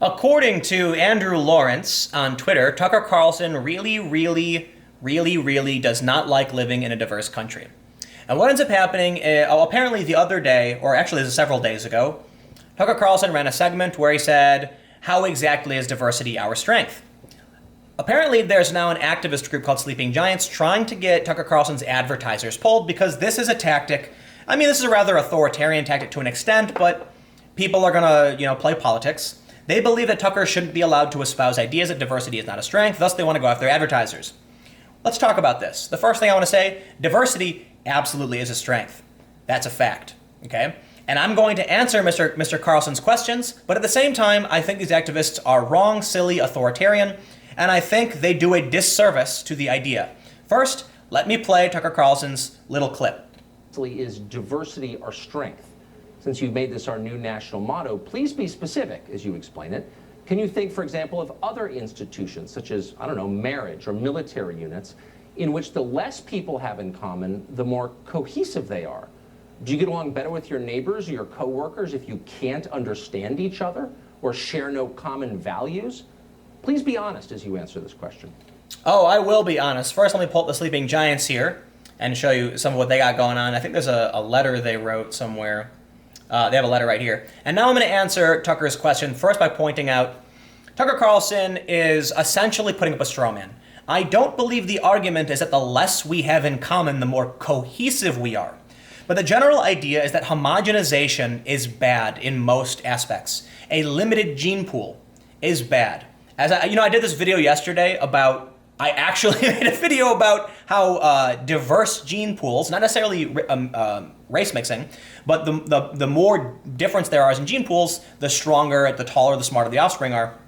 According to Andrew Lawrence on Twitter, Tucker Carlson really does not like living in a diverse country. And what ends up happening, apparently the other day, or actually this is several days ago, Tucker Carlson ran a segment where he said, "How exactly is diversity our strength?" Apparently there's now an activist group called Sleeping Giants trying to get Tucker Carlson's advertisers pulled because this is a tactic. I mean, this is a rather authoritarian tactic to an extent, but people are going to, play politics. They believe that Tucker shouldn't be allowed to espouse ideas that diversity is not a strength, thus they want to go after advertisers. Let's talk about this. The first thing I want to say, diversity absolutely is a strength. That's a fact, okay? And I'm going to answer Mr. Carlson's questions, but at the same time, I think these activists are wrong, silly, authoritarian, and I think they do a disservice to the idea. First, let me play Tucker Carlson's little clip. Is diversity our strength? Since you've made this our new national motto, please be specific as you explain it. Can you think, for example, of other institutions, such as, marriage or military units, in which the less people have in common, the more cohesive they are? Do you get along better with your neighbors or your coworkers if you can't understand each other or share no common values? Please be honest as you answer this question. Oh, I will be honest. First, let me pull up the Sleeping Giants here and show you some of what they got going on. I think there's a letter they wrote somewhere. They have a letter right here. And now I'm going to answer Tucker's question first by pointing out Tucker Carlson is essentially putting up a straw man. I don't believe the argument is that the less we have in common, the more cohesive we are. But the general idea is that homogenization is bad in most aspects. A limited gene pool is bad. As I did this video yesterday about, I actually made a video about how diverse gene pools, not necessarily race mixing, but the more difference there are in gene pools, the stronger, the taller, the smarter the offspring are.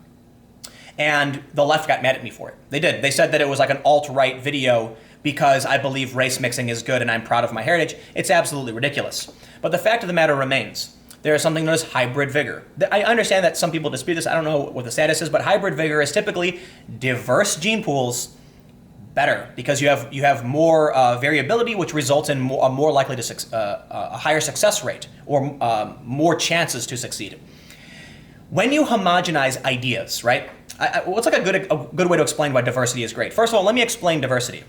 And the left got mad at me for it. They did. They said that it was like an alt-right video because I believe race mixing is good and I'm proud of my heritage. It's absolutely ridiculous. But the fact of the matter remains, there is something known as hybrid vigor. I understand that some people dispute this. I don't know what the status is, but hybrid vigor is typically diverse gene pools better because you have more variability, which results in a more likely to a higher success rate or more chances to succeed. When you homogenize ideas, right? What's like a good way to explain why diversity is great? First of all, let me explain diversity.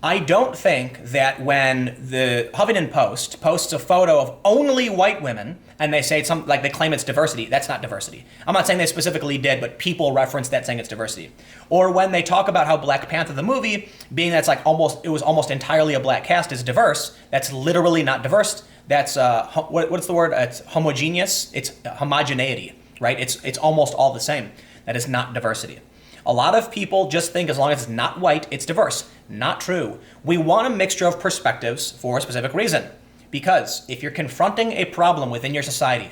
I don't think that when the Huffington Post posts a photo of only white women and they say something like they claim it's diversity, that's not diversity. I'm not saying they specifically did, but people reference that saying it's diversity. Or when they talk about how Black Panther, the movie, being that's like it was almost entirely a black cast, is diverse, that's literally not diverse. That's what's the word? It's homogeneous. It's homogeneity, right? It's almost all the same. That is not diversity. A lot of people just think as long as it's not white, it's diverse. Not true. We want a mixture of perspectives for a specific reason. Because if you're confronting a problem within your society,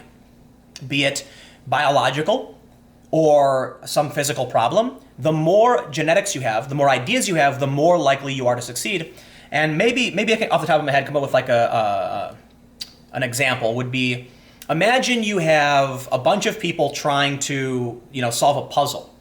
be it biological or some physical problem, the more genetics you have, the more ideas you have, the more likely you are to succeed. And maybe I can, off the top of my head, come up with like an example would be, imagine you have a bunch of people trying to, solve a puzzle.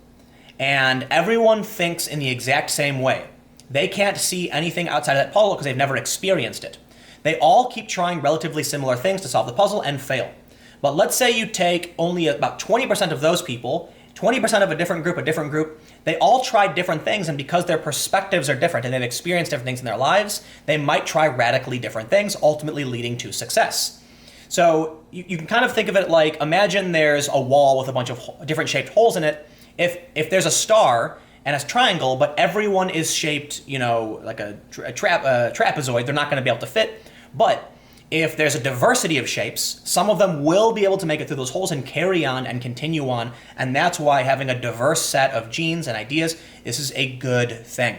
And everyone thinks in the exact same way. They can't see anything outside of that puzzle because they've never experienced it. They all keep trying relatively similar things to solve the puzzle and fail. But let's say you take only about 20% of those people, 20% of a different group, they all tried different things, and because their perspectives are different and they've experienced different things in their lives, they might try radically different things, ultimately leading to success. So you can kind of think of it like, imagine there's a wall with a bunch of different shaped holes in it. If there's a star and a triangle, but everyone is shaped, like a trapezoid, they're not going to be able to fit. But if there's a diversity of shapes, some of them will be able to make it through those holes and carry on and continue on. And that's why having a diverse set of genes and ideas, this is a good thing.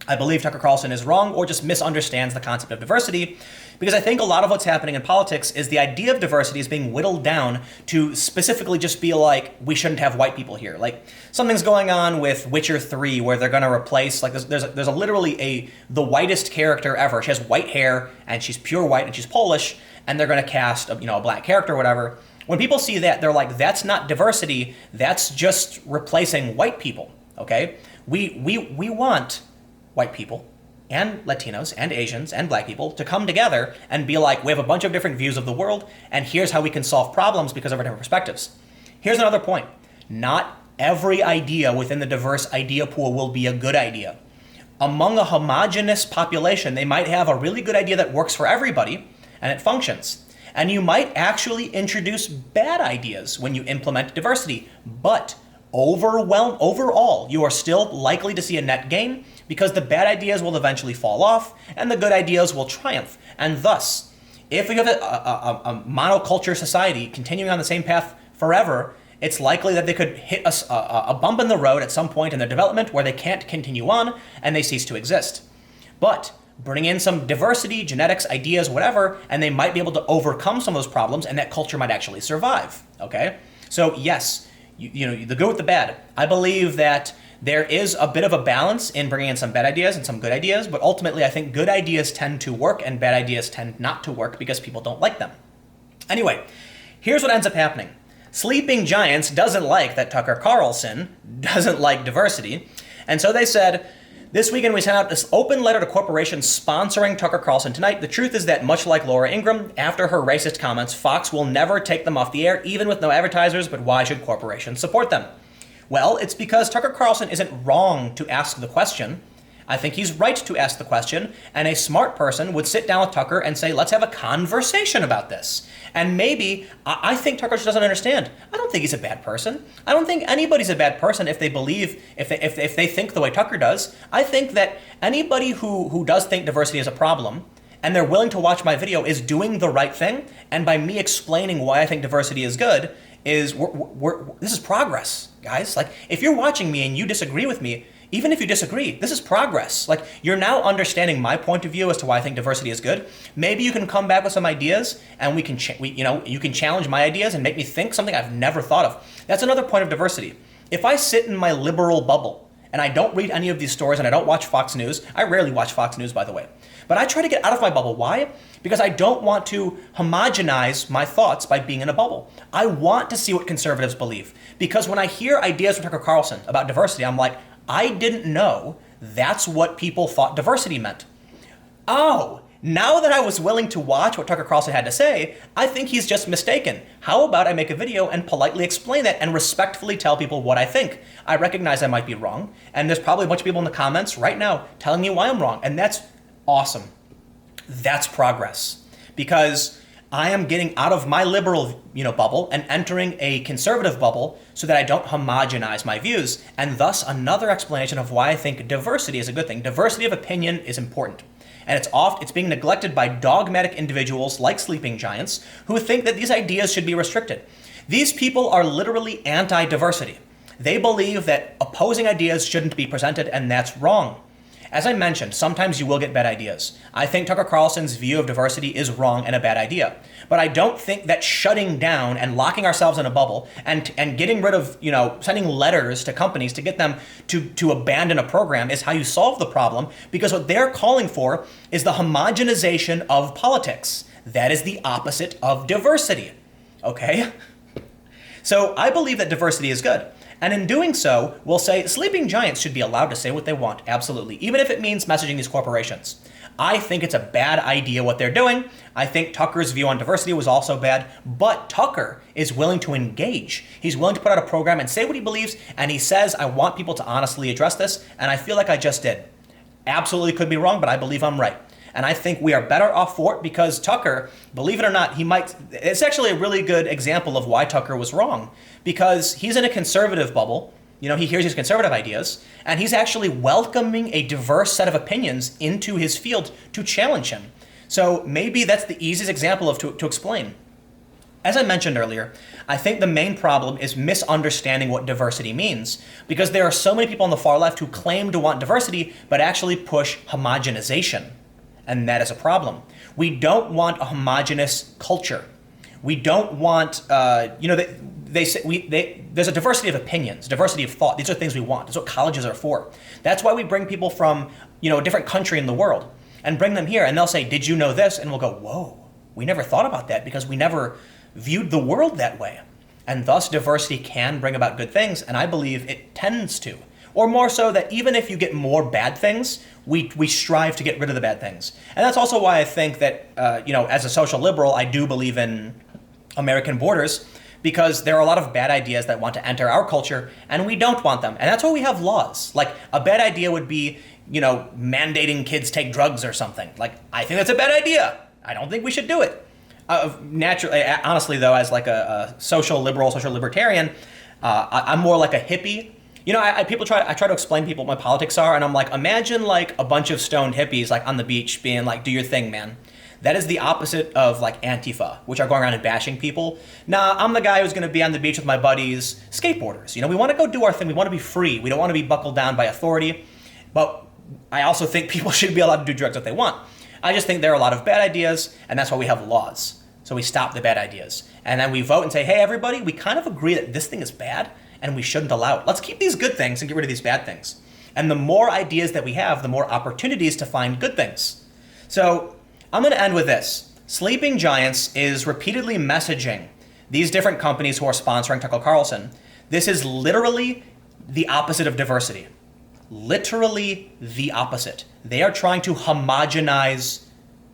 I believe Tucker Carlson is wrong or just misunderstands the concept of diversity, because I think a lot of what's happening in politics is the idea of diversity is being whittled down to specifically just be like, we shouldn't have white people here. Like something's going on with Witcher 3 where they're going to replace, like there's literally the whitest character ever. She has white hair and she's pure white and she's Polish, and they're going to cast a black character or whatever. When people see that, they're like, that's not diversity, that's just replacing white people, okay? We want white people and Latinos and Asians and black people to come together and be like, we have a bunch of different views of the world, and here's how we can solve problems because of our different perspectives. Here's another point. not every idea within the diverse idea pool will be a good idea. Among a homogenous population, they might have a really good idea that works for everybody and it functions. And you might actually introduce bad ideas when you implement diversity, but overall, you are still likely to see a net gain because the bad ideas will eventually fall off and the good ideas will triumph. And thus, if we have a monoculture society continuing on the same path forever, it's likely that they could hit a bump in the road at some point in their development where they can't continue on and they cease to exist. But bring in some diversity, genetics, ideas, whatever, and they might be able to overcome some of those problems and that culture might actually survive, okay? So yes, you know, the good with the bad. I believe that there is a bit of a balance in bringing in some bad ideas and some good ideas, but ultimately I think good ideas tend to work and bad ideas tend not to work because people don't like them. Anyway, here's what ends up happening. Sleeping Giants doesn't like that Tucker Carlson doesn't like diversity, and so they said, this weekend we sent out this open letter to corporations sponsoring Tucker Carlson tonight. The truth is that much like Laura Ingraham, after her racist comments, Fox will never take them off the air, even with no advertisers, but why should corporations support them? Well, it's because Tucker Carlson isn't wrong to ask the question. I think he's right to ask the question, and a smart person would sit down with Tucker and say, let's have a conversation about this. And maybe, I think Tucker just doesn't understand. I don't think he's a bad person. I don't think anybody's a bad person if they believe, if they think the way Tucker does. I think that anybody who does think diversity is a problem, and they're willing to watch my video, is doing the right thing, and by me explaining why I think diversity is good, this is progress, guys. Like, if you're watching me and you disagree with me, even if you disagree, this is progress. Like, you're now understanding my point of view as to why I think diversity is good. Maybe you can come back with some ideas, and you can challenge my ideas and make me think something I've never thought of. That's another point of diversity. If I sit in my liberal bubble and I don't read any of these stories and I don't watch Fox News, I rarely watch Fox News, by the way, but I try to get out of my bubble. Why? Because I don't want to homogenize my thoughts by being in a bubble. I want to see what conservatives believe. Because when I hear ideas from Tucker Carlson about diversity, I'm like, I didn't know that's what people thought diversity meant. Oh, now that I was willing to watch what Tucker Carlson had to say, I think he's just mistaken. How about I make a video and politely explain that and respectfully tell people what I think? I recognize I might be wrong, and there's probably a bunch of people in the comments right now telling me why I'm wrong, and that's awesome. That's progress. Because I am getting out of my liberal, bubble and entering a conservative bubble so that I don't homogenize my views, and thus another explanation of why I think diversity is a good thing. Diversity of opinion is important, and it's being neglected by dogmatic individuals like Sleeping Giants who think that these ideas should be restricted. These people are literally anti-diversity. They believe that opposing ideas shouldn't be presented, and that's wrong. As I mentioned, sometimes you will get bad ideas. I think Tucker Carlson's view of diversity is wrong and a bad idea. But I don't think that shutting down and locking ourselves in a bubble and getting rid of, sending letters to companies to get them to abandon a program is how you solve the problem, because what they're calling for is the homogenization of politics. That is the opposite of diversity. Okay? So I believe that diversity is good. And in doing so, we'll say Sleeping Giants should be allowed to say what they want, absolutely, even if it means messaging these corporations. I think it's a bad idea what they're doing. I think Tucker's view on diversity was also bad, but Tucker is willing to engage. He's willing to put out a program and say what he believes, and he says, I want people to honestly address this, and I feel like I just did. Absolutely could be wrong, but I believe I'm right. And I think we are better off for it because Tucker, believe it or not, it's actually a really good example of why Tucker was wrong. Because he's in a conservative bubble, he hears these conservative ideas, and he's actually welcoming a diverse set of opinions into his field to challenge him. So maybe that's the easiest example to explain. As I mentioned earlier, I think the main problem is misunderstanding what diversity means, because there are so many people on the far left who claim to want diversity, but actually push homogenization. And that is a problem. We don't want a homogenous culture. We don't want, there's a diversity of opinions, diversity of thought. These are things we want. That's what colleges are for. That's why we bring people from, a different country in the world and bring them here. And they'll say, did you know this? And we'll go, whoa, we never thought about that because we never viewed the world that way. And thus diversity can bring about good things. And I believe it tends to. Or more so that even if you get more bad things, we strive to get rid of the bad things. And that's also why I think that, as a social liberal, I do believe in American borders, because there are a lot of bad ideas that want to enter our culture, and we don't want them. And that's why we have laws. Like, a bad idea would be, mandating kids take drugs or something. Like, I think that's a bad idea. I don't think we should do it. Naturally, honestly, though, as like a social liberal, social libertarian, I'm more like a hippie. I try to explain to people what my politics are, and I'm like, imagine like a bunch of stoned hippies like on the beach being like, do your thing, man. That is the opposite of like Antifa, which are going around and bashing people. Nah, I'm the guy who's going to be on the beach with my buddies, skateboarders. We want to go do our thing. We want to be free. We don't want to be buckled down by authority. But I also think people should be allowed to do drugs if they want. I just think there are a lot of bad ideas, and that's why we have laws. So we stop the bad ideas. And then we vote and say, hey, everybody, we kind of agree that this thing is bad, and we shouldn't allow it. Let's keep these good things and get rid of these bad things. And the more ideas that we have, the more opportunities to find good things. So I'm going to end with this. Sleeping Giants is repeatedly messaging these different companies who are sponsoring Tucker Carlson. This is literally the opposite of diversity. Literally the opposite. They are trying to homogenize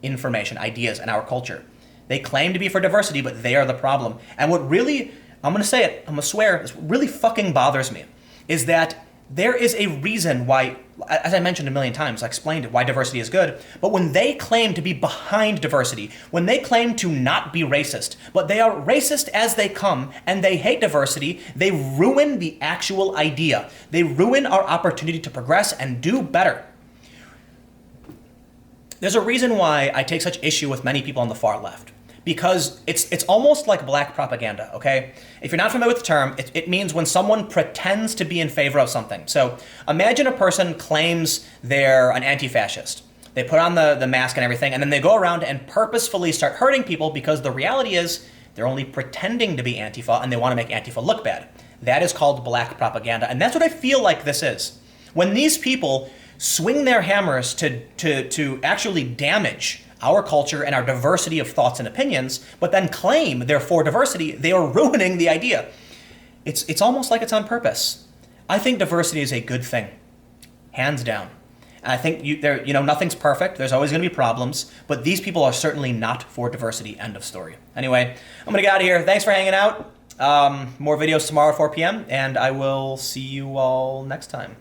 information, ideas, in our culture. They claim to be for diversity, but they are the problem. And what really, I'm going to say it, I'm going to swear, this really fucking bothers me, is that there is a reason why, as I mentioned a million times, I explained it, why diversity is good, but when they claim to be behind diversity, when they claim to not be racist, but they are racist as they come, and they hate diversity, they ruin the actual idea. They ruin our opportunity to progress and do better. There's a reason why I take such issue with many people on the far left. Because it's almost like black propaganda, okay? If you're not familiar with the term, it means when someone pretends to be in favor of something. So imagine a person claims they're an anti-fascist. They put on the mask and everything, and then they go around and purposefully start hurting people because the reality is they're only pretending to be Antifa and they want to make Antifa look bad. That is called black propaganda, and that's what I feel like this is. When these people swing their hammers to actually damage our culture and our diversity of thoughts and opinions, but then claim they're for diversity, they are ruining the idea. It's almost like it's on purpose. I think diversity is a good thing, hands down. And I think nothing's perfect. There's always going to be problems, but these people are certainly not for diversity. End of story. Anyway, I'm going to get out of here. Thanks for hanging out. More videos tomorrow at 4 p.m., and I will see you all next time.